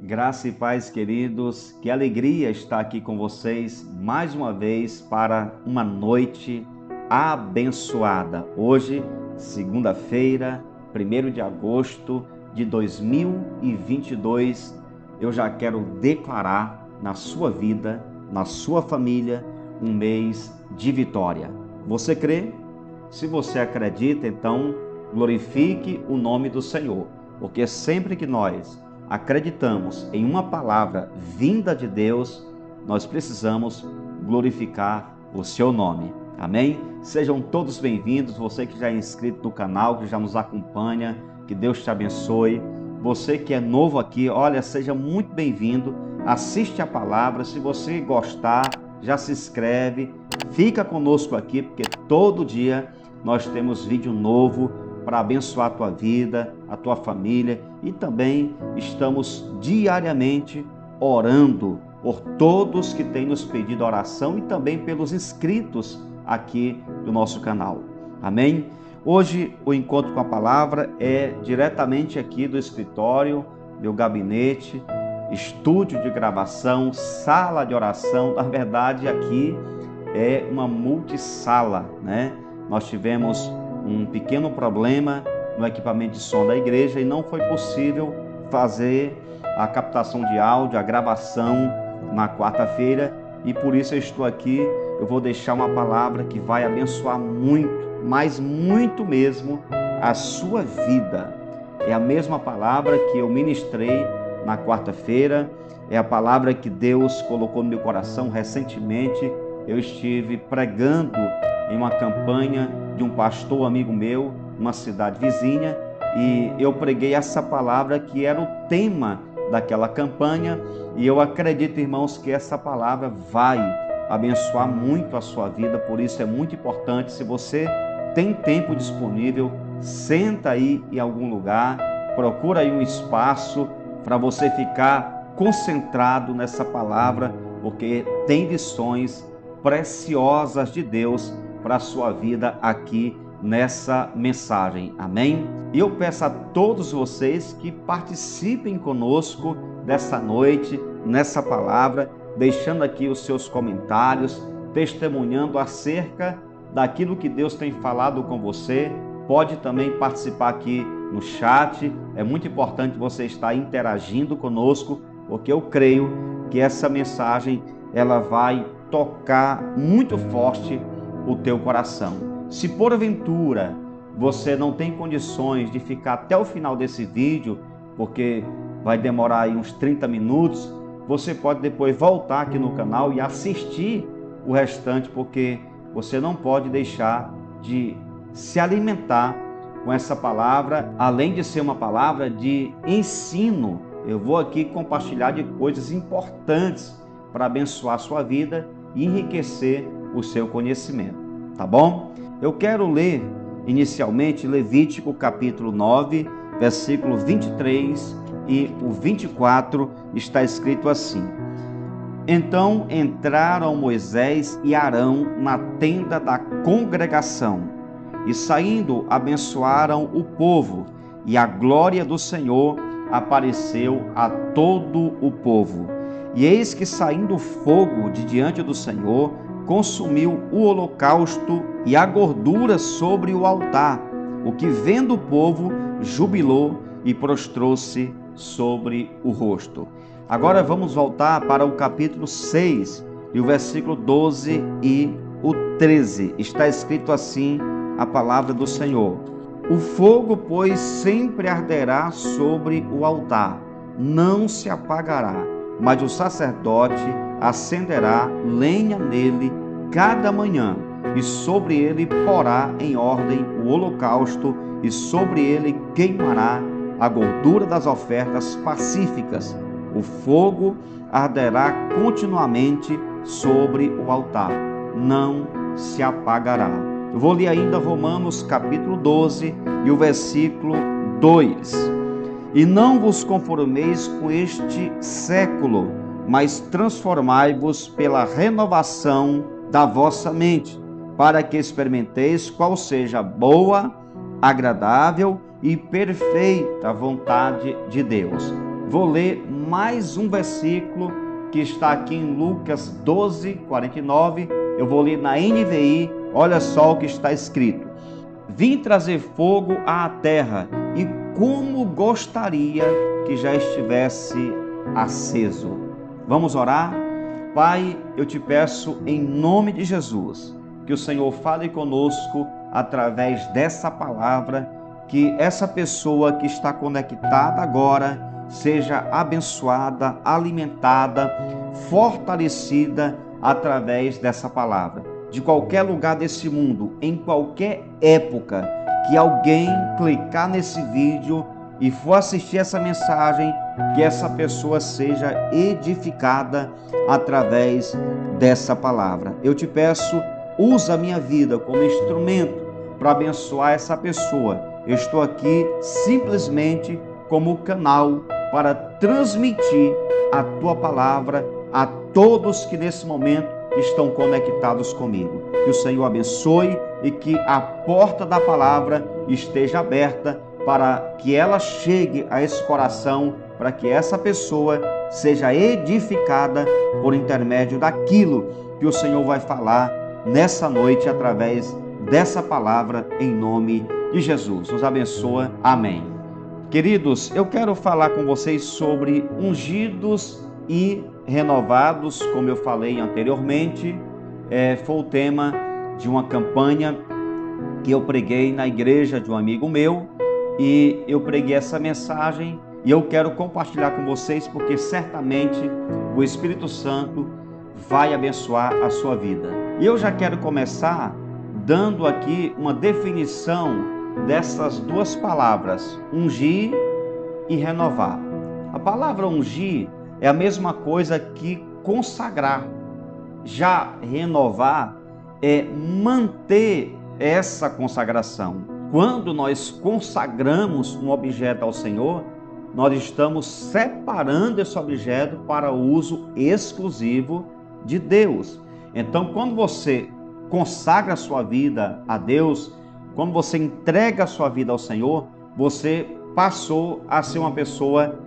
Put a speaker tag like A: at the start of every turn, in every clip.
A: Graça e paz, queridos. Que alegria estar aqui com vocês mais uma vez para uma noite abençoada. Hoje, segunda-feira, 1º de agosto de 2022, eu já quero declarar na sua vida, na sua família, um mês de vitória. Você crê? Se você acredita, então glorifique o nome do Senhor, porque sempre que nós acreditamos em uma palavra vinda de Deus, nós precisamos glorificar o seu nome. Amém? Sejam todos bem-vindos, você que já é inscrito no canal, que já nos acompanha, que Deus te abençoe. Você que é novo aqui, olha, seja muito bem-vindo, assiste a palavra, se você gostar, já se inscreve, fica conosco aqui, porque todo dia nós temos vídeo novo para abençoar a tua vida, a tua família, e também estamos diariamente orando por todos que têm nos pedido oração e também pelos inscritos aqui do nosso canal. Amém? Hoje o encontro com a palavra é diretamente aqui do escritório, meu gabinete, estúdio de gravação, sala de oração. Na verdade, aqui é uma multissala, né? Nós tivemos um pequeno problema no equipamento de som da igreja e não foi possível fazer a captação de áudio, a gravação na quarta-feira, e por isso eu estou aqui. Eu vou deixar uma palavra que vai abençoar muito, mas muito mesmo, a sua vida. É a mesma palavra que eu ministrei na quarta-feira, é a palavra que Deus colocou no meu coração recentemente. Eu estive pregando em uma campanha de um pastor amigo meu, uma cidade vizinha, e eu preguei essa palavra que era o tema daquela campanha, e eu acredito, irmãos, que essa palavra vai abençoar muito a sua vida. Por isso é muito importante, se você tem tempo disponível, senta aí em algum lugar, procura aí um espaço para você ficar concentrado nessa palavra, porque tem lições preciosas de Deus para a sua vida aqui nessa mensagem. Amém? E eu peço a todos vocês que participem conosco dessa noite, nessa palavra, deixando aqui os seus comentários, testemunhando acerca daquilo que Deus tem falado com você. Pode também participar aqui no chat. É muito importante você estar interagindo conosco, porque eu creio que essa mensagem ela vai tocar muito forte o teu coração. Se porventura você não tem condições de ficar até o final desse vídeo, porque vai demorar aí uns 30 minutos, você pode depois voltar aqui no canal e assistir o restante, porque você não pode deixar de se alimentar com essa palavra, além de ser uma palavra de ensino. Eu vou aqui compartilhar de coisas importantes para abençoar a sua vida e enriquecer o seu conhecimento, tá bom? Eu quero ler inicialmente Levítico capítulo 9, versículo 23 e o 24, está escrito assim: Então entraram Moisés e Arão na tenda da congregação, e saindo abençoaram o povo, e a glória do Senhor apareceu a todo o povo. E eis que, saindo fogo de diante do Senhor, consumiu o holocausto e a gordura sobre o altar, o que, vendo o povo, jubilou e prostrou-se sobre o rosto. Agora vamos voltar para o capítulo 6, e o versículo 12 e o 13. Está escrito assim a palavra do Senhor: O fogo, pois, sempre arderá sobre o altar, não se apagará, mas o sacerdote acenderá lenha nele cada manhã, e sobre ele porá em ordem o holocausto, e sobre ele queimará a gordura das ofertas pacíficas. O fogo arderá continuamente sobre o altar, não se apagará. Eu vou ler ainda Romanos capítulo 12 e o versículo 2. E não vos conformeis com este século, mas transformai-vos pela renovação da vossa mente, para que experimenteis qual seja a boa, agradável e perfeita vontade de Deus. vou ler mais um versículo que está aqui em Lucas 12, 49. Eu vou ler na NVI, olha só o que está escrito. Vim trazer fogo à terra, e como gostaria que já estivesse aceso. Vamos orar? Pai, eu te peço em nome de Jesus, que o Senhor fale conosco através dessa palavra, que essa pessoa que está conectada agora seja abençoada, alimentada, fortalecida através dessa palavra. De qualquer lugar desse mundo, em qualquer época, que alguém clicar nesse vídeo e for assistir essa mensagem, que essa pessoa seja edificada através dessa palavra. Eu te peço, usa a minha vida como instrumento para abençoar essa pessoa. Eu estou aqui simplesmente como canal para transmitir a tua palavra a todos que nesse momento estão conectados comigo. Que o Senhor abençoe e que a porta da palavra esteja aberta para que ela chegue a esse coração, para que essa pessoa seja edificada por intermédio daquilo que o Senhor vai falar nessa noite através dessa palavra em nome de Jesus. Nos abençoa. Amém. Queridos, eu quero falar com vocês sobre ungidos e renovados, como eu falei anteriormente. Foi o tema de uma campanha que eu preguei na igreja de um amigo meu, e eu preguei essa mensagem e eu quero compartilhar com vocês porque certamente o Espírito Santo vai abençoar a sua vida. E eu já quero começar dando aqui uma definição dessas duas palavras, ungir e renovar. A palavra ungir é a mesma coisa que consagrar. Já renovar é manter essa consagração. Quando nós consagramos um objeto ao Senhor, nós estamos separando esse objeto para o uso exclusivo de Deus. Então, quando você consagra a sua vida a Deus, quando você entrega a sua vida ao Senhor, você passou a ser uma pessoa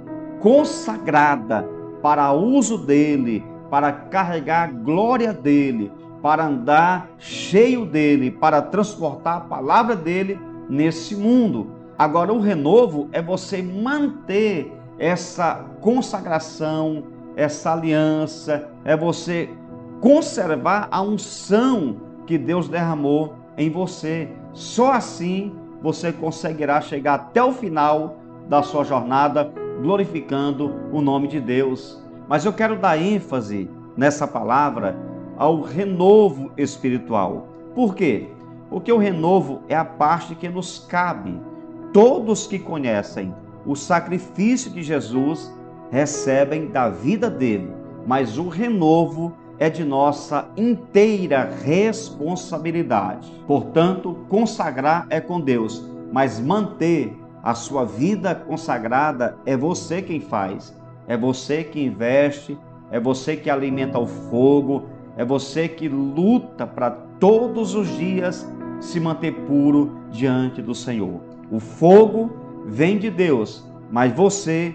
A: consagrada para o uso dele, para carregar a glória dele, para andar cheio dele, para transportar a palavra dele nesse mundo. Agora, o renovo é você manter essa consagração, essa aliança, é você conservar a unção que Deus derramou em você. Só assim você conseguirá chegar até o final da sua jornada glorificando o nome de Deus. Mas eu quero dar ênfase nessa palavra ao renovo espiritual. Por quê? Porque o renovo é a parte que nos cabe. Todos que conhecem o sacrifício de Jesus recebem da vida dele, mas o renovo é de nossa inteira responsabilidade. Portanto, consagrar é com Deus, mas manter a sua vida consagrada é você quem faz, é você que investe, é você que alimenta o fogo, é você que luta para todos os dias se manter puro diante do Senhor. O fogo vem de Deus, mas você,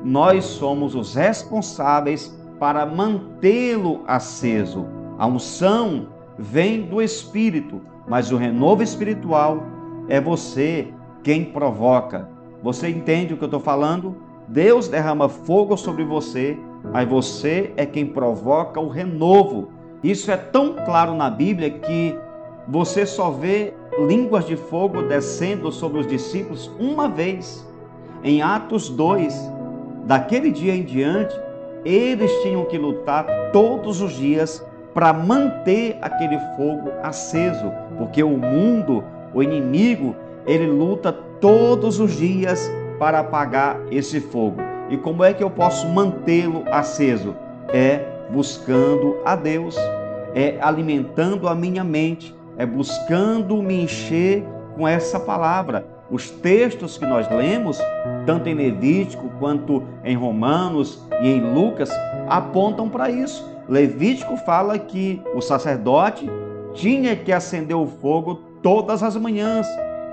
A: nós somos os responsáveis para mantê-lo aceso. A unção vem do Espírito, mas o renovo espiritual é você quem provoca. Você entende o que eu estou falando? Deus derrama fogo sobre você, mas você é quem provoca o renovo. Isso é tão claro na Bíblia que você só vê línguas de fogo descendo sobre os discípulos uma vez, em Atos 2. Daquele dia em diante, eles tinham que lutar todos os dias para manter aquele fogo aceso, porque o mundo, o inimigo, ele luta todos os dias para apagar esse fogo. E como é que eu posso mantê-lo aceso? É buscando a Deus, é alimentando a minha mente, é buscando me encher com essa palavra. Os textos que nós lemos, tanto em Levítico quanto em Romanos e em Lucas, apontam para isso. Levítico fala que o sacerdote tinha que acender o fogo todas as manhãs.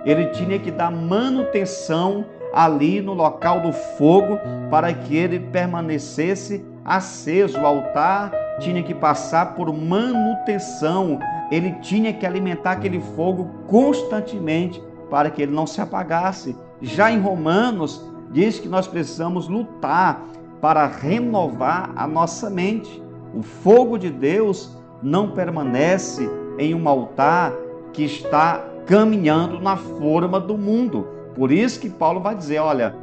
A: Ele tinha que dar manutenção ali no local do fogo para que ele permanecesse aceso. O altar tinha que passar por manutenção, ele tinha que alimentar aquele fogo constantemente para que ele não se apagasse. Já em Romanos diz que nós precisamos lutar para renovar a nossa mente. O fogo de Deus não permanece em um altar que está caminhando na forma do mundo. Por isso que Paulo vai dizer, olha,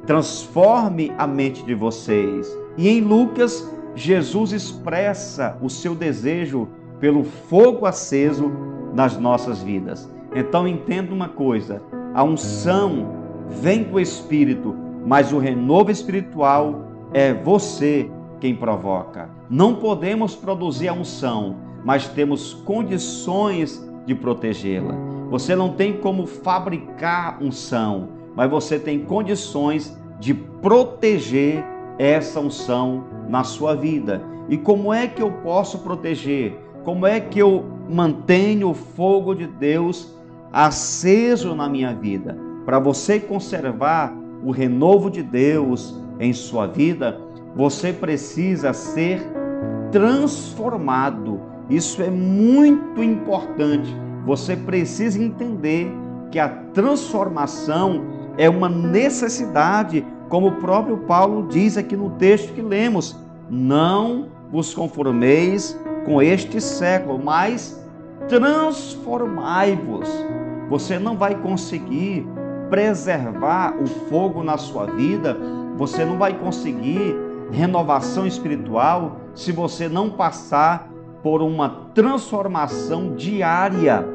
A: transforme a mente de vocês. E em Lucas, Jesus expressa o seu desejo pelo fogo aceso nas nossas vidas. Então entenda uma coisa, a unção vem do Espírito, mas o renovo espiritual é você quem provoca. Não podemos produzir a unção, mas temos condições de protegê-la. Você não tem como fabricar unção, mas você tem condições de proteger essa unção na sua vida. E como é que eu posso proteger? Como é que eu mantenho o fogo de Deus aceso na minha vida? Para você conservar o renovo de Deus em sua vida, você precisa ser transformado. Isso é muito importante. Você precisa entender que a transformação é uma necessidade, como o próprio Paulo diz aqui no texto que lemos. Não vos conformeis com este século, mas transformai-vos. Você não vai conseguir preservar o fogo na sua vida, você não vai conseguir renovação espiritual se você não passar por uma transformação diária.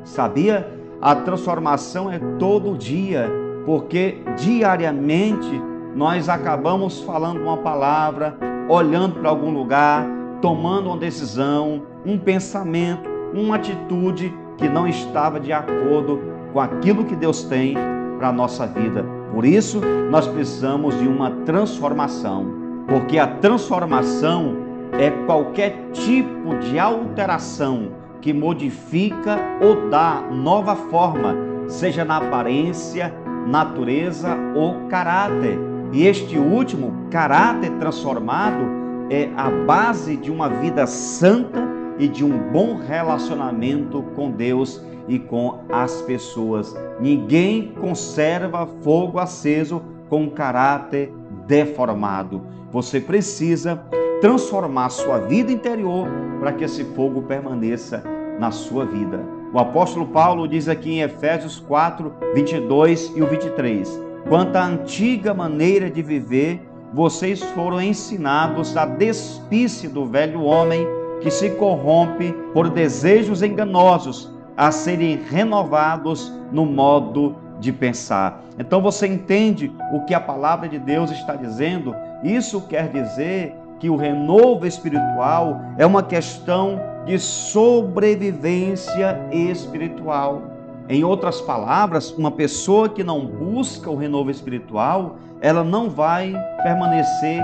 A: Sabia? A transformação é todo dia, porque diariamente nós acabamos falando uma palavra, olhando para algum lugar, tomando uma decisão, um pensamento, uma atitude que não estava de acordo com aquilo que Deus tem para a nossa vida. Por isso, nós precisamos de uma transformação, porque a transformação é qualquer tipo de alteração que modifica ou dá nova forma, seja na aparência, natureza ou caráter. E este último, caráter transformado, é a base de uma vida santa e de um bom relacionamento com Deus e com as pessoas. Ninguém conserva fogo aceso com caráter deformado. Você precisa transformar sua vida interior para que esse fogo permaneça na sua vida. O apóstolo Paulo diz aqui em Efésios 4, 22 e o 23: quanto à antiga maneira de viver, vocês foram ensinados a despir-se do velho homem que se corrompe por desejos enganosos, a serem renovados no modo de pensar. Então você entende o que a palavra de Deus está dizendo? Isso quer dizer que o renovo espiritual é uma questão de sobrevivência espiritual. Em outras palavras, uma pessoa que não busca o renovo espiritual, ela não vai permanecer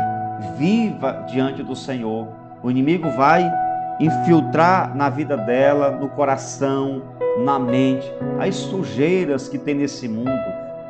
A: viva diante do Senhor. O inimigo vai infiltrar na vida dela, no coração, na mente, as sujeiras que tem nesse mundo,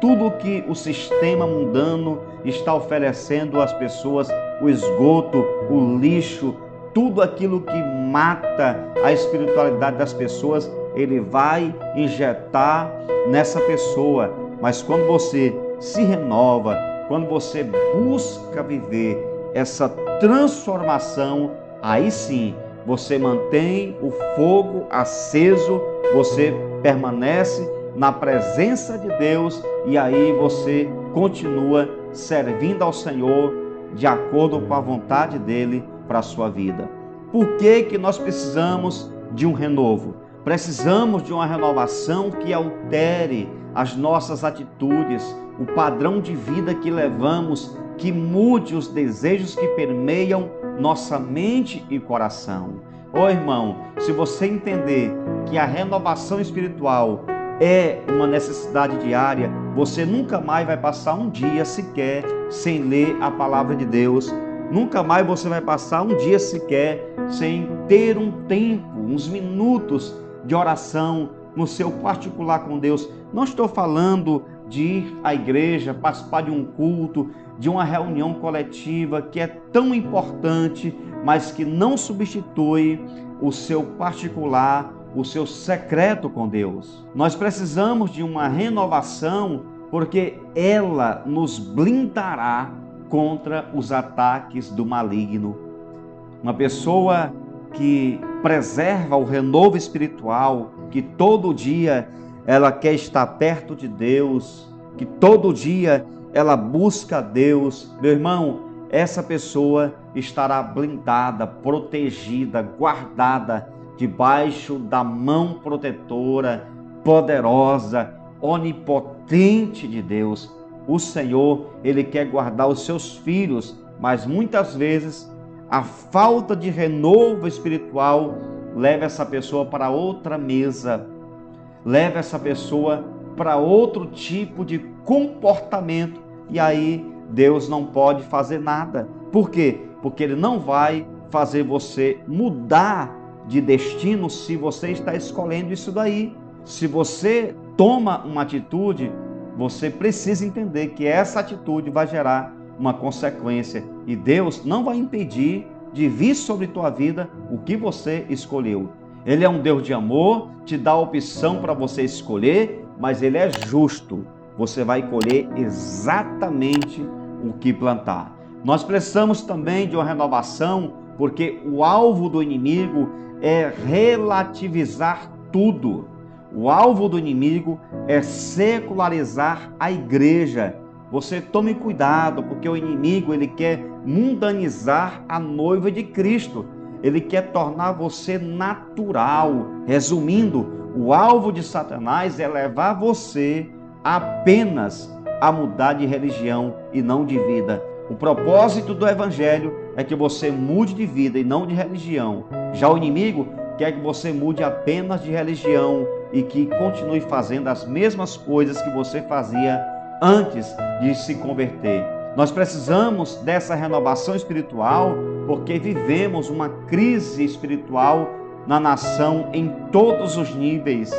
A: tudo que o sistema mundano está oferecendo às pessoas, o esgoto, o lixo, tudo aquilo que mata a espiritualidade das pessoas, ele vai injetar nessa pessoa. Mas quando você se renova, quando você busca viver essa transformação, aí sim você mantém o fogo aceso, você permanece na presença de Deus e aí você continua servindo ao Senhor de acordo com a vontade dele para a sua vida. Por que que nós precisamos de um renovo? Precisamos de uma renovação que altere as nossas atitudes, o padrão de vida que levamos, que mude os desejos que permeiam nossa mente e coração. Ô irmão, se você entender que a renovação espiritual é uma necessidade diária, você nunca mais vai passar um dia sequer sem ler a palavra de Deus. Nunca mais você vai passar um dia sequer sem ter um tempo, uns minutos de oração no seu particular com Deus. Não estou falando de ir à igreja, participar de um culto, de uma reunião coletiva que é tão importante, mas que não substitui o seu particular, o seu secreto com Deus. Nós precisamos de uma renovação, porque ela nos blindará contra os ataques do maligno. Uma pessoa que preserva o renovo espiritual, que todo dia ela quer estar perto de Deus, que todo dia ela busca Deus, meu irmão, essa pessoa estará blindada, protegida, guardada debaixo da mão protetora, poderosa, onipotente de Deus. O Senhor, Ele quer guardar os seus filhos, mas muitas vezes a falta de renovo espiritual leva essa pessoa para outra mesa, leva essa pessoa para outro tipo de comportamento, e aí Deus não pode fazer nada. Por quê? Porque Ele não vai fazer você mudar de destino se você está escolhendo isso daí. Se você toma uma atitude, você precisa entender que essa atitude vai gerar uma consequência, e Deus não vai impedir de vir sobre tua vida o que você escolheu. Ele é um Deus de amor, te dá a opção para você escolher, mas Ele é justo. Você vai colher exatamente o que plantar. Nós precisamos também de uma renovação, porque o alvo do inimigo é relativizar tudo. O alvo do inimigo é secularizar a igreja. Você tome cuidado, porque o inimigo ele quer mundanizar a noiva de Cristo. Ele quer tornar você natural. Resumindo, o alvo de Satanás é levar você apenas a mudar de religião e não de vida. O propósito do evangelho é que você mude de vida e não de religião. Já o inimigo quer que você mude apenas de religião e que continue fazendo as mesmas coisas que você fazia antes de se converter. Nós precisamos dessa renovação espiritual porque vivemos uma crise espiritual na nação em todos os níveis.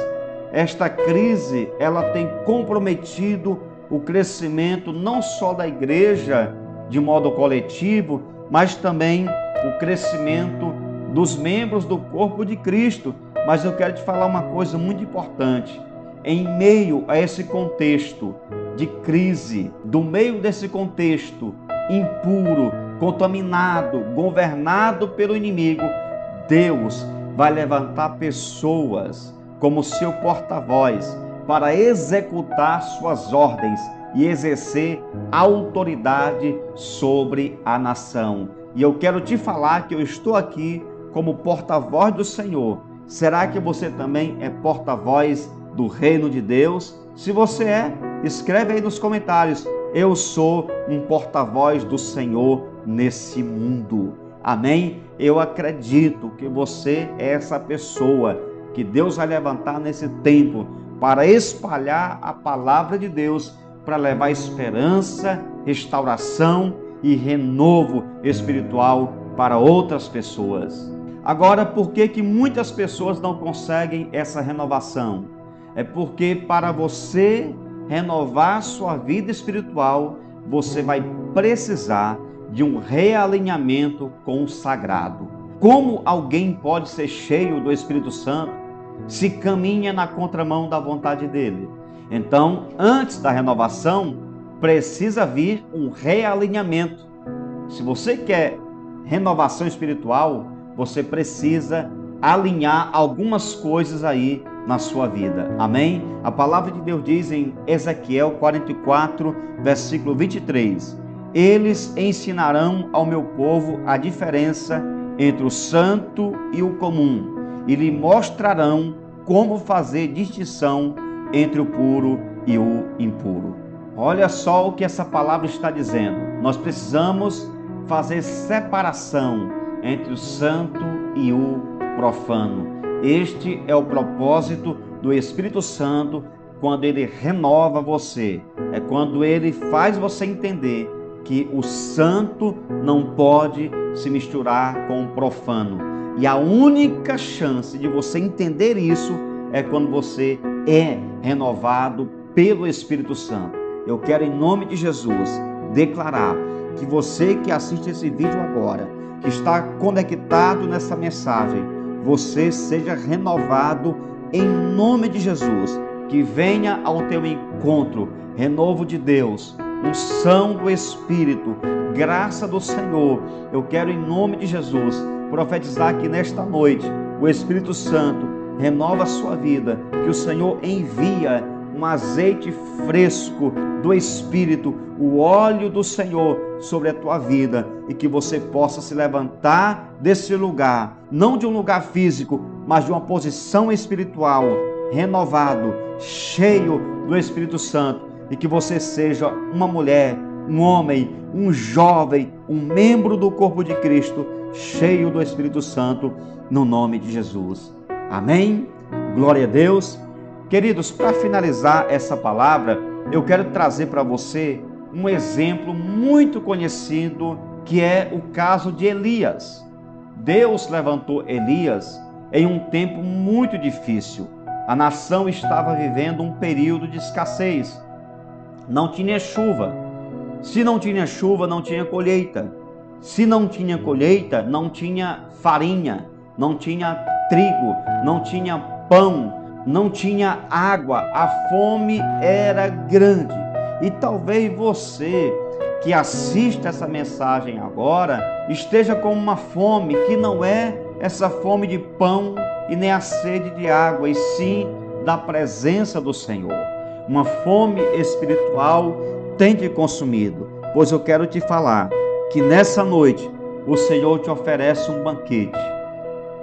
A: Esta crise, ela tem comprometido o crescimento não só da igreja de modo coletivo, mas também o crescimento dos membros do corpo de Cristo. Mas eu quero te falar uma coisa muito importante. Em meio a esse contexto de crise, do meio desse contexto impuro, contaminado, governado pelo inimigo, Deus vai levantar pessoas como seu porta-voz para executar suas ordens e exercer autoridade sobre a nação. E eu quero te falar que eu estou aqui como porta-voz do Senhor. Será que você também é porta-voz do reino de Deus? Se você é, escreve aí nos comentários: eu sou um porta-voz do Senhor nesse mundo. Amém? Eu acredito que você é essa pessoa que Deus vai levantar nesse tempo para espalhar a palavra de Deus, para levar esperança, restauração e renovo espiritual para outras pessoas. Agora, por que muitas pessoas não conseguem essa renovação? É porque para você renovar sua vida espiritual, você vai precisar de um realinhamento com o sagrado. Como alguém pode ser cheio do Espírito Santo se caminha na contramão da vontade dele? Então, antes da renovação, precisa vir um realinhamento. Se você quer renovação espiritual, você precisa alinhar algumas coisas aí na sua vida. Amém? A palavra de Deus diz em Ezequiel 44, versículo 23: eles ensinarão ao meu povo a diferença entre o santo e o comum, e lhe mostrarão como fazer distinção entre o puro e o impuro. Olha só o que essa palavra está dizendo. Nós precisamos fazer separação entre o santo e o profano. Este é o propósito do Espírito Santo quando ele renova você. É quando ele faz você entender que o santo não pode se misturar com o profano. E a única chance de você entender isso é quando você é renovado pelo Espírito Santo. Eu quero, em nome de Jesus, declarar que você que assiste esse vídeo agora, que está conectado nessa mensagem, você seja renovado em nome de Jesus, que venha ao teu encontro renovo de Deus, unção do Espírito, graça do Senhor. Eu quero, em nome de Jesus, profetizar que nesta noite o Espírito Santo renova a sua vida, que o Senhor envia um azeite fresco do Espírito, o óleo do Senhor sobre a tua vida, e que você possa se levantar desse lugar, não de um lugar físico, mas de uma posição espiritual, renovado, cheio do Espírito Santo, e que você seja uma mulher, um homem, um jovem, um membro do corpo de Cristo, cheio do Espírito Santo, no nome de Jesus. Amém? Glória a Deus. Queridos, para finalizar essa palavra, eu quero trazer para você um exemplo muito conhecido, que é o caso de Elias. Deus levantou Elias em um tempo muito difícil. A nação estava vivendo um período de escassez. Não tinha chuva. Se não tinha chuva, não tinha colheita. Se não tinha colheita, não tinha farinha, não tinha trigo, não tinha pão, não tinha água. A fome era grande. E talvez você que assiste essa mensagem agora esteja com uma fome que não é essa fome de pão e nem a sede de água, e sim da presença do Senhor. Uma fome espiritual tem te consumido. Pois eu quero te falar que nessa noite o Senhor te oferece um banquete.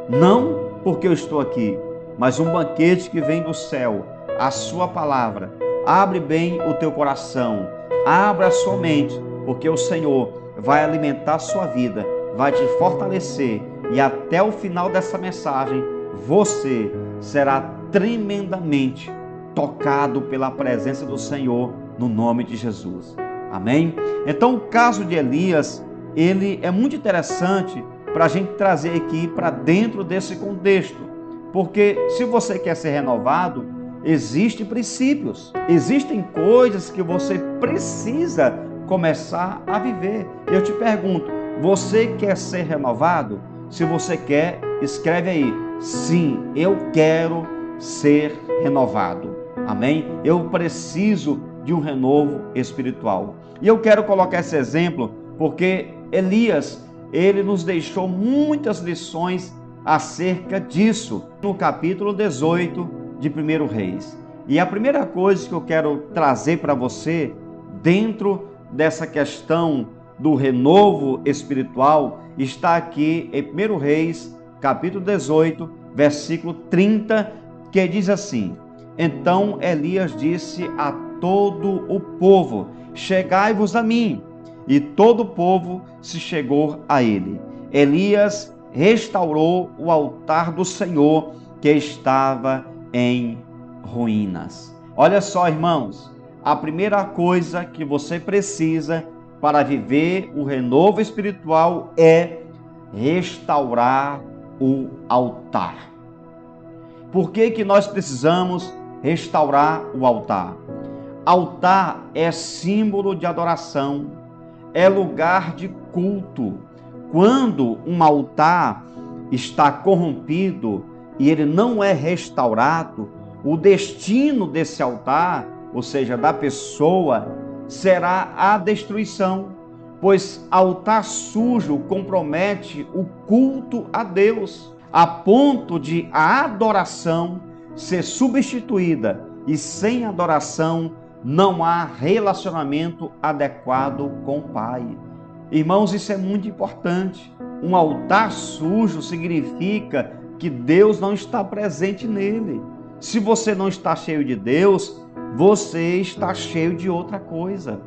A: Não porque eu estou aqui, mas um banquete que vem do céu, a sua palavra. Abre bem o teu coração, abra a sua mente, porque o Senhor vai alimentar a sua vida, vai te fortalecer, e até o final dessa mensagem, você será tremendamente tocado pela presença do Senhor, no nome de Jesus. Amém? Então, o caso de Elias, ele é muito interessante para a gente trazer aqui para dentro desse contexto, porque se você quer ser renovado, existem princípios, existem coisas que você precisa começar a viver. Eu te pergunto, você quer ser renovado? Se você quer, escreve aí: sim, eu quero ser renovado. Amém? Eu preciso de um renovo espiritual. E eu quero colocar esse exemplo porque Elias, ele nos deixou muitas lições acerca disso no capítulo 18 de 1 Reis. E a primeira coisa que eu quero trazer para você dentro dessa questão do renovo espiritual está aqui em 1 Reis, capítulo 18, versículo 30, que diz assim: Então Elias disse a todo o povo: chegai-vos a mim. E todo o povo se chegou a ele. Elias restaurou o altar do Senhor, que estava em ruínas. Olha só, irmãos, a primeira coisa que você precisa para viver o renovo espiritual é restaurar o altar. Por que nós precisamos restaurar o altar? Altar é símbolo de adoração, é lugar de culto. Quando um altar está corrompido e ele não é restaurado, o destino desse altar, ou seja, da pessoa, será a destruição, pois altar sujo compromete o culto a Deus, a ponto de a adoração ser substituída, e sem adoração não há relacionamento adequado com o Pai. Irmãos, isso é muito importante. Um altar sujo significa que Deus não está presente nele. Se você não está cheio de Deus, você está cheio de outra coisa.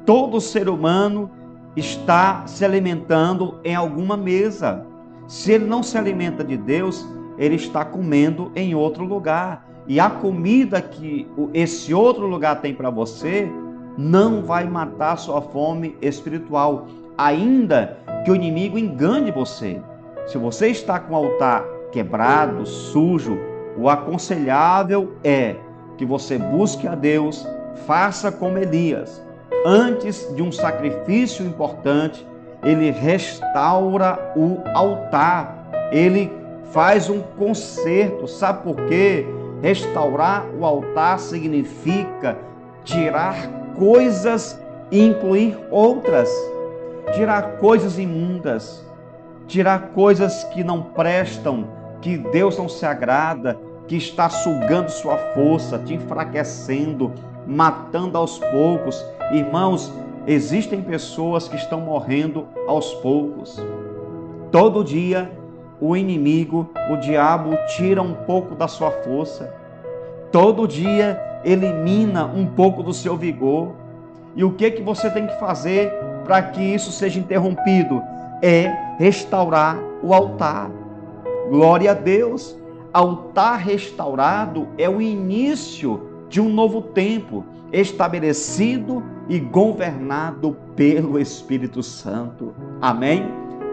A: Todo ser humano está se alimentando em alguma mesa. Se ele não se alimenta de Deus, ele está comendo em outro lugar. E a comida que esse outro lugar tem para você não vai matar sua fome espiritual, ainda que o inimigo engane você. Se você está com o altar quebrado, sujo, o aconselhável é que você busque a Deus, faça como Elias. Antes de um sacrifício importante, ele restaura o altar, ele faz um conserto. Sabe por quê? Restaurar o altar significa tirar coisas e incluir outras, tirar coisas imundas, tirar coisas que não prestam, que Deus não se agrada, que está sugando sua força, te enfraquecendo, matando aos poucos. Irmãos, existem pessoas que estão morrendo aos poucos. Todo dia o inimigo, o diabo, tira um pouco da sua força. Todo dia elimina um pouco do seu vigor. E o que você tem que fazer para que isso seja interrompido? É restaurar o altar. Glória a Deus! Altar restaurado é o início de um novo tempo, estabelecido e governado pelo Espírito Santo. Amém?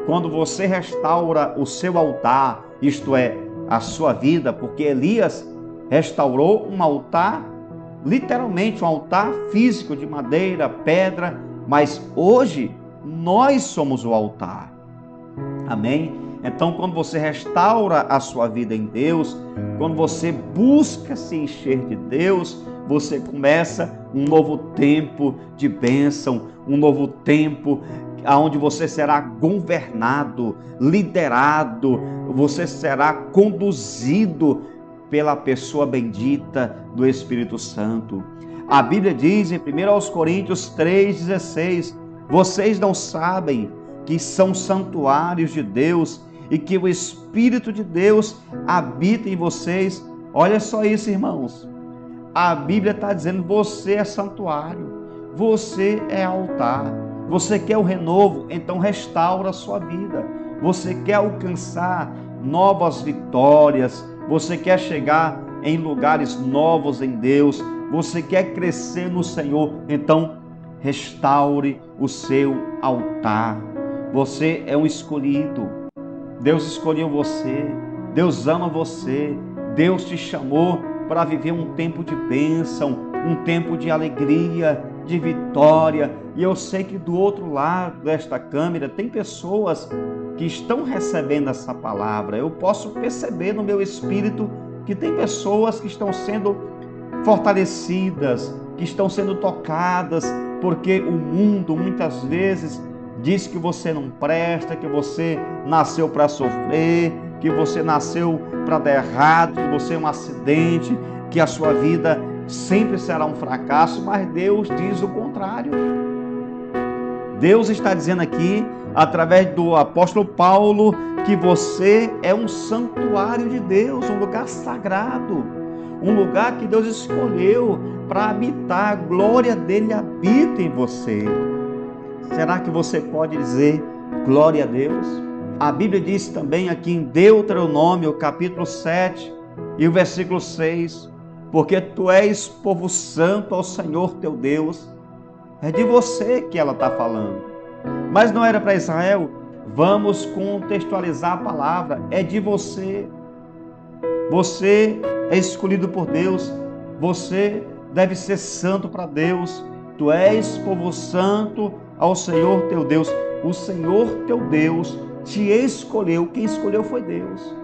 A: Quando você restaura o seu altar, isto é, a sua vida, porque Elias restaurou um altar, literalmente um altar físico de madeira, pedra, mas hoje nós somos o altar. Amém? Então, quando você restaura a sua vida em Deus, quando você busca se encher de Deus, você começa um novo tempo de bênção, um novo tempo onde você será governado, liderado, você será conduzido pela pessoa bendita do Espírito Santo. A Bíblia diz em 1 Coríntios 3,16, vocês não sabem que são santuários de Deus e que o Espírito de Deus habita em vocês. Olha só isso, irmãos. A Bíblia está dizendo, você é santuário, você é altar. Você quer o renovo? Então restaura a sua vida. Você quer alcançar novas vitórias, você quer chegar em lugares novos em Deus, você quer crescer no Senhor, então restaure o seu altar. Você é um escolhido. Deus escolheu você, Deus ama você, Deus te chamou para viver um tempo de bênção, um tempo de alegria, de vitória. E eu sei que do outro lado desta câmera tem pessoas que estão recebendo essa palavra. Eu posso perceber no meu espírito que tem pessoas que estão sendo fortalecidas, que estão sendo tocadas, porque o mundo muitas vezes diz que você não presta, que você nasceu para sofrer, que você nasceu para dar errado, que você é um acidente, que a sua vida sempre será um fracasso, mas Deus diz o contrário. Deus está dizendo aqui, através do apóstolo Paulo, que você é um santuário de Deus, um lugar sagrado, um lugar que Deus escolheu para habitar, a glória dele habita em você. Será que você pode dizer glória a Deus? A Bíblia diz também aqui em Deuteronômio, capítulo 7 e o versículo 6, porque tu és povo santo ao Senhor teu Deus. É de você que ela está falando. Mas não era para Israel? Vamos contextualizar a palavra. É de você. Você é escolhido por Deus. Você deve ser santo para Deus. Tu és povo santo ao Senhor teu Deus. O Senhor teu Deus te escolheu. Quem escolheu foi Deus.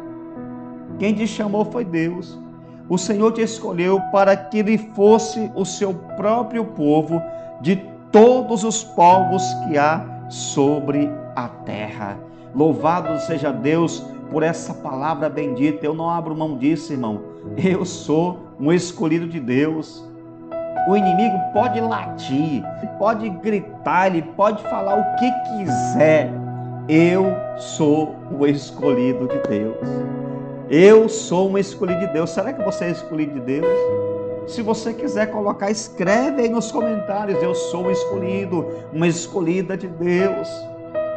A: Quem te chamou foi Deus. O Senhor te escolheu para que ele fosse o seu próprio povo de todos os povos que há sobre a terra. Louvado seja Deus por essa palavra bendita. Eu não abro mão disso, irmão. Eu sou um escolhido de Deus. O inimigo pode latir, pode gritar, ele pode falar o que quiser. Eu sou o escolhido de Deus. Eu sou um escolhido de Deus. Será que você é escolhido de Deus? Se você quiser colocar, escreve aí nos comentários. Eu sou um escolhido, uma escolhida de Deus.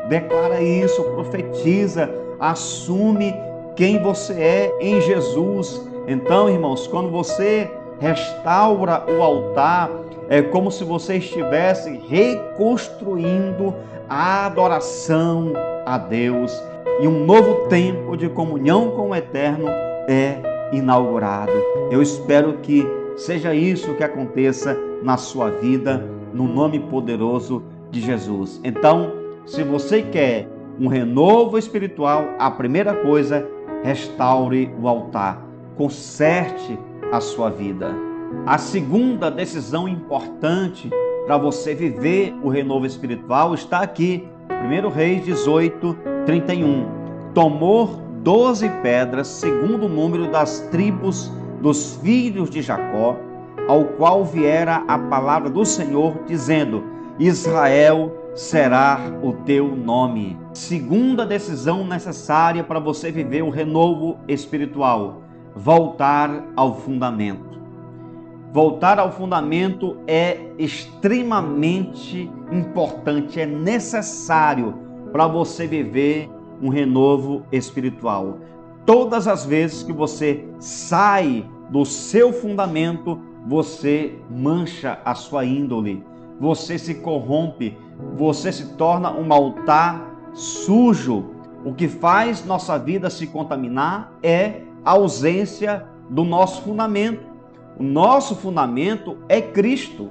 A: Declara isso, profetiza, assume quem você é em Jesus. Então, irmãos, quando você restaura o altar, é como se você estivesse reconstruindo a adoração a Deus. E um novo tempo de comunhão com o Eterno é inaugurado. Eu espero que seja isso que aconteça na sua vida, no nome poderoso de Jesus. Então, se você quer um renovo espiritual, a primeira coisa, restaure o altar, conserte a sua vida. A segunda decisão importante para você viver o renovo espiritual está aqui, 1 Reis 18, 31. Tomou 12 pedras, segundo o número das tribos dos filhos de Jacó, ao qual viera a palavra do Senhor, dizendo: Israel será o teu nome. Segunda decisão necessária para você viver o renovo espiritual: voltar ao fundamento. Voltar ao fundamento é extremamente importante, é necessário para você viver um renovo espiritual. Todas as vezes que você sai do seu fundamento, você mancha a sua índole, você se corrompe, você se torna um altar sujo. O que faz nossa vida se contaminar é a ausência do nosso fundamento. O nosso fundamento é Cristo.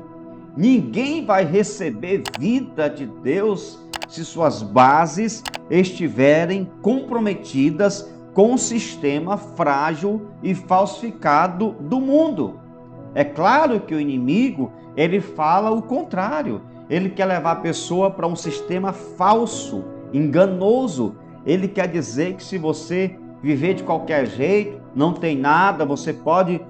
A: Ninguém vai receber vida de Deus se suas bases estiverem comprometidas com o sistema frágil e falsificado do mundo. É claro que o inimigo, ele fala o contrário. Ele quer levar a pessoa para um sistema falso, enganoso. Ele quer dizer que se você viver de qualquer jeito, não tem nada, você pode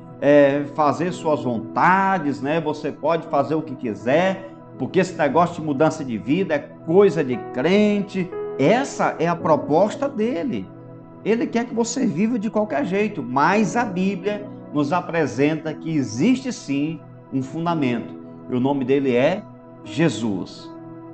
A: fazer suas vontades, né? Você pode fazer o que quiser, porque esse negócio de mudança de vida é coisa de crente. Essa é a proposta dele. Ele quer que você viva de qualquer jeito, mas a Bíblia nos apresenta que existe sim um fundamento. E o nome dele é Jesus.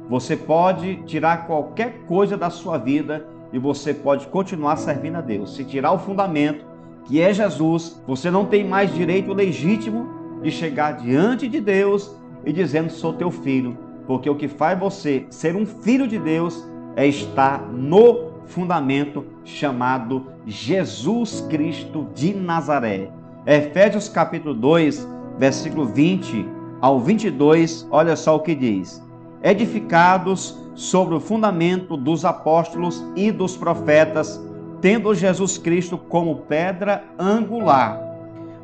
A: Você pode tirar qualquer coisa da sua vida e você pode continuar servindo a Deus. Se tirar o fundamento, que é Jesus, você não tem mais direito legítimo de chegar diante de Deus e dizendo: sou teu filho, porque o que faz você ser um filho de Deus é estar no fundamento chamado Jesus Cristo de Nazaré. Efésios capítulo 2, versículo 20 ao 22, olha só o que diz: edificados sobre o fundamento dos apóstolos e dos profetas, tendo Jesus Cristo como pedra angular,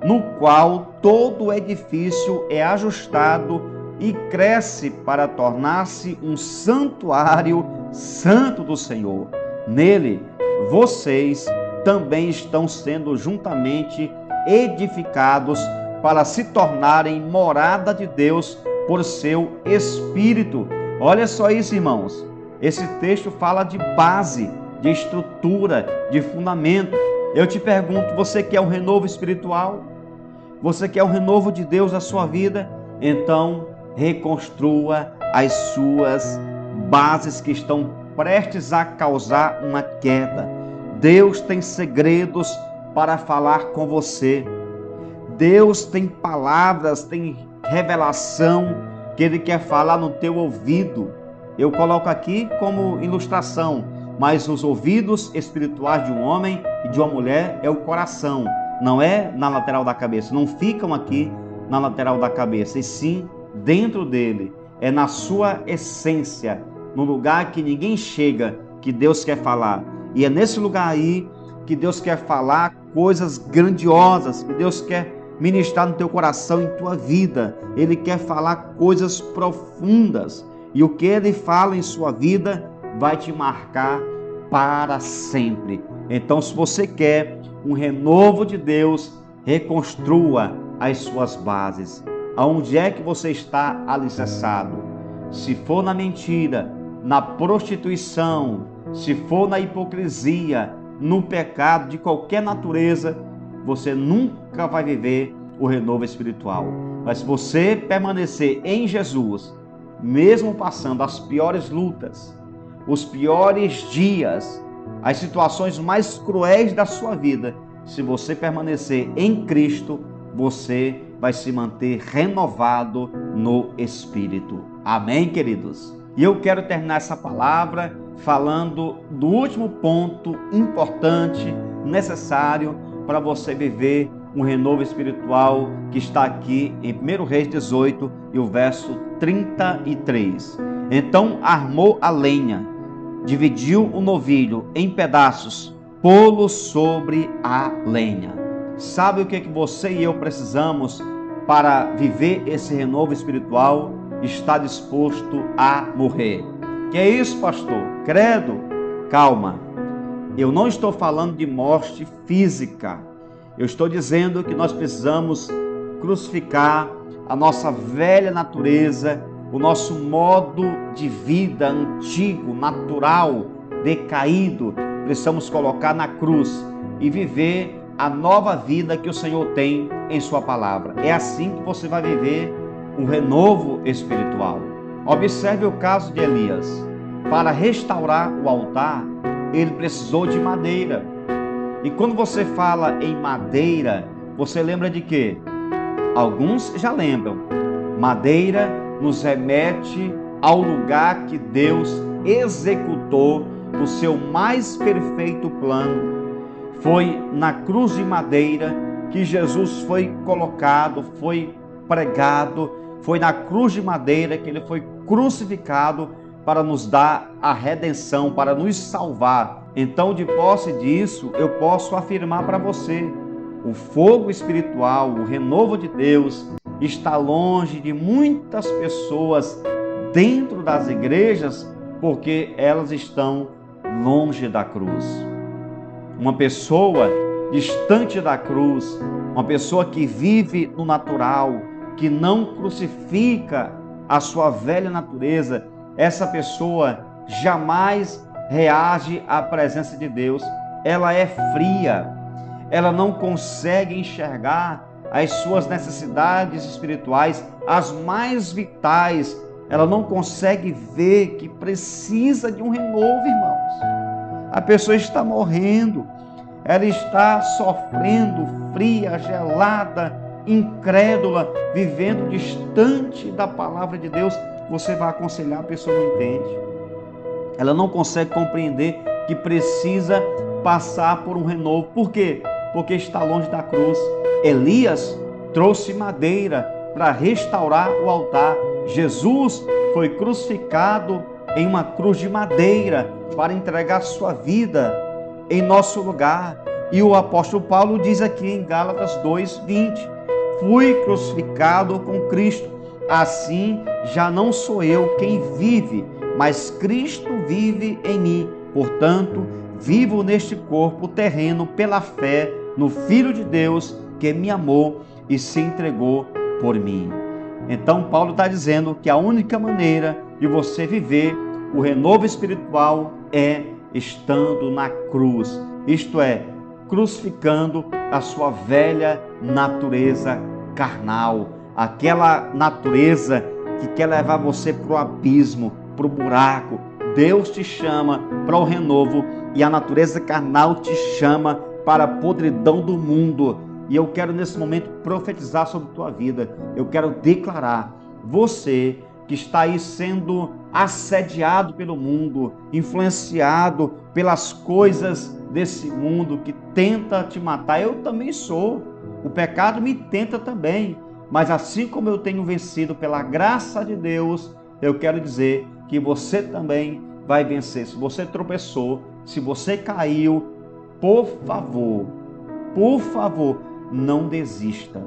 A: no qual todo o edifício é ajustado e cresce para tornar-se um santuário santo do Senhor. Nele, vocês também estão sendo juntamente edificados para se tornarem morada de Deus por seu Espírito. Olha só isso, irmãos. Esse texto fala de base, de estrutura, de fundamento. Eu te pergunto, você quer um renovo espiritual? Você quer um renovo de Deus na sua vida? Então, reconstrua as suas bases que estão prestes a causar uma queda. Deus tem segredos para falar com você. Deus tem palavras, tem revelação que Ele quer falar no teu ouvido. Eu coloco aqui como ilustração, mas os ouvidos espirituais de um homem e de uma mulher é o coração, não é na lateral da cabeça, não ficam aqui na lateral da cabeça, e sim dentro dele, é na sua essência, no lugar que ninguém chega, que Deus quer falar. E é nesse lugar aí que Deus quer falar coisas grandiosas, que Deus quer ministrar no teu coração, em tua vida. Ele quer falar coisas profundas, e o que Ele fala em sua vida vai te marcar para sempre. Então, se você quer um renovo de Deus, reconstrua as suas bases. Aonde é que você está alicerçado? Se for na mentira, na prostituição, se for na hipocrisia, no pecado de qualquer natureza, você nunca vai viver o renovo espiritual. Mas se você permanecer em Jesus, mesmo passando as piores lutas, os piores dias, as situações mais cruéis da sua vida, se você permanecer em Cristo, você vai se manter renovado no Espírito. Amém, queridos? E eu quero terminar essa palavra falando do último ponto importante, necessário para você viver um renovo espiritual que está aqui em 1 Reis 18 e o verso 33. Então armou a lenha, dividiu o novilho em pedaços, pô-lo sobre a lenha. Sabe o que você e eu precisamos para viver esse renovo espiritual? Está disposto a morrer. Que é isso, pastor? Credo? Calma. Eu não estou falando de morte física. Eu estou dizendo que nós precisamos crucificar a nossa velha natureza, o nosso modo de vida antigo, natural, decaído. Precisamos colocar na cruz e viver a nova vida que o Senhor tem em sua palavra. É assim que você vai viver um renovo espiritual. Observe o caso de Elias. Para restaurar o altar, ele precisou de madeira. E quando você fala em madeira, você lembra de quê? Alguns já lembram. Madeira nos remete ao lugar que Deus executou o seu mais perfeito plano. Foi na cruz de madeira que Jesus foi colocado, foi pregado, foi na cruz de madeira que ele foi crucificado para nos dar a redenção, para nos salvar. Então, de posse disso, eu posso afirmar para você, o fogo espiritual, o renovo de Deus, está longe de muitas pessoas dentro das igrejas, porque elas estão longe da cruz. Uma pessoa distante da cruz, uma pessoa que vive no natural, que não crucifica a sua velha natureza, essa pessoa jamais reage à presença de Deus. Ela é fria, ela não consegue enxergar as suas necessidades espirituais, as mais vitais. Ela não consegue ver que precisa de um renovo, irmãos. A pessoa está morrendo, ela está sofrendo, fria, gelada, incrédula, vivendo distante da palavra de Deus. Você vai aconselhar, a pessoa não entende. Ela não consegue compreender que precisa passar por um renovo. Por quê? Porque está longe da cruz. Elias trouxe madeira para restaurar o altar. Jesus foi crucificado em uma cruz de madeira para entregar sua vida em nosso lugar. E o apóstolo Paulo diz aqui em Gálatas 2:20: fui crucificado com Cristo. Assim, já não sou eu quem vive, mas Cristo vive em mim. Portanto, vivo neste corpo terreno pela fé no Filho de Deus que me amou e se entregou por mim. Então, Paulo está dizendo que a única maneira de você viver o renovo espiritual é estando na cruz, isto é, crucificando a sua velha natureza carnal, aquela natureza que quer levar você para o abismo, para o buraco. Deus te chama para o renovo e a natureza carnal te chama para a podridão do mundo. E eu quero nesse momento profetizar sobre a tua vida. Eu quero declarar, você que está aí sendo assediado pelo mundo, influenciado pelas coisas desse mundo que tenta te matar. Eu também sou. O pecado me tenta também. Mas assim como eu tenho vencido pela graça de Deus, eu quero dizer que você também vai vencer. Se você tropeçou, se você caiu, por favor, não desista.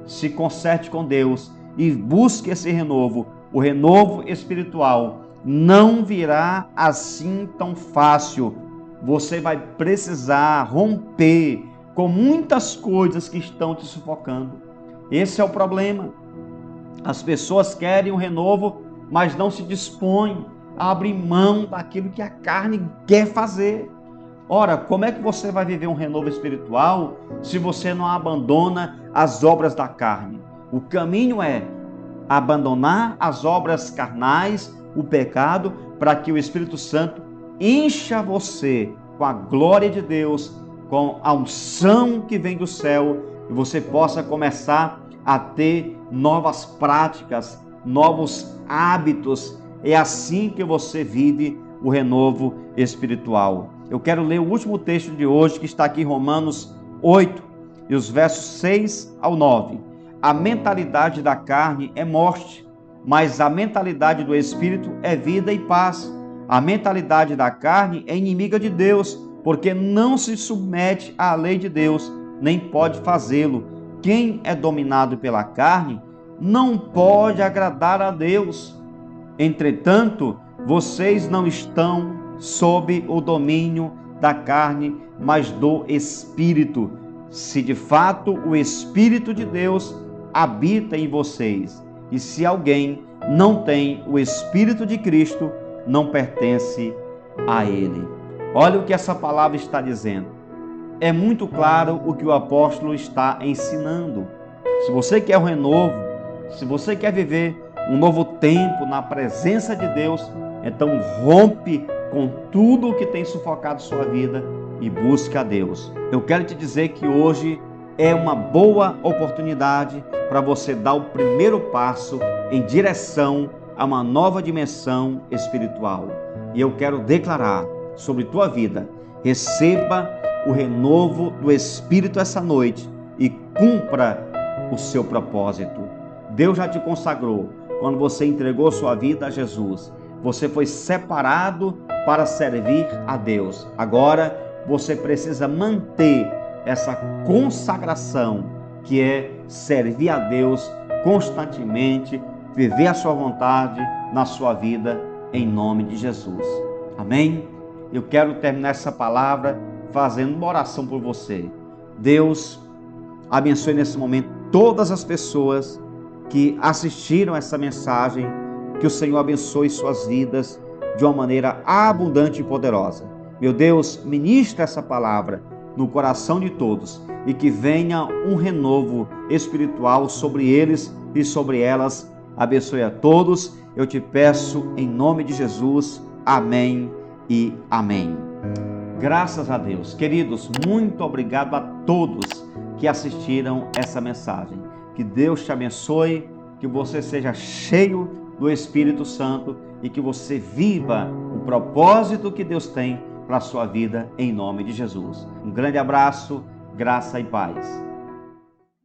A: Se conserte com Deus e busque esse renovo. O renovo espiritual não virá assim tão fácil. Você vai precisar romper com muitas coisas que estão te sufocando. Esse é o problema. As pessoas querem um renovo, mas não se dispõem a abrir mão daquilo que a carne quer fazer. Ora, como é que você vai viver um renovo espiritual se você não abandona as obras da carne? O caminho é abandonar as obras carnais, o pecado, para que o Espírito Santo encha você com a glória de Deus, com a unção que vem do céu, e você possa começar a ter novas práticas, novos hábitos. É assim que você vive o renovo espiritual. Eu quero ler o último texto de hoje, que está aqui em Romanos 8, e os versos 6 ao 9. A mentalidade da carne é morte, mas a mentalidade do Espírito é vida e paz. A mentalidade da carne é inimiga de Deus, porque não se submete à lei de Deus, nem pode fazê-lo. Quem é dominado pela carne não pode agradar a Deus. Entretanto, vocês não estão sob o domínio da carne, mas do Espírito, se de fato o Espírito de Deus habita em vocês. E se alguém não tem o Espírito de Cristo, não pertence a Ele. Olha o que essa palavra está dizendo. É muito claro o que o apóstolo está ensinando. Se você quer um renovo, se você quer viver um novo tempo na presença de Deus, então rompe com tudo o que tem sufocado sua vida e busque a Deus. Eu quero te dizer que hoje é uma boa oportunidade para você dar o primeiro passo em direção a uma nova dimensão espiritual. E eu quero declarar sobre tua vida: receba o renovo do Espírito essa noite e cumpra o seu propósito. Deus já te consagrou quando você entregou sua vida a Jesus. Você foi separado para servir a Deus. Agora você precisa manter essa consagração, que é servir a Deus constantemente, viver a sua vontade na sua vida, em nome de Jesus. Amém? Eu quero terminar essa palavra fazendo uma oração por você. Deus abençoe nesse momento todas as pessoas que assistiram essa mensagem, que o Senhor abençoe suas vidas de uma maneira abundante e poderosa. Meu Deus, ministra essa palavra no coração de todos e que venha um renovo espiritual sobre eles e sobre elas. Abençoe a todos. Eu te peço em nome de Jesus. Amém e amém. Graças a Deus. Queridos, muito obrigado a todos que assistiram essa mensagem. Que Deus te abençoe, que você seja cheio do Espírito Santo e que você viva o propósito que Deus tem para a sua vida, em nome de Jesus. Um grande abraço, graça e paz.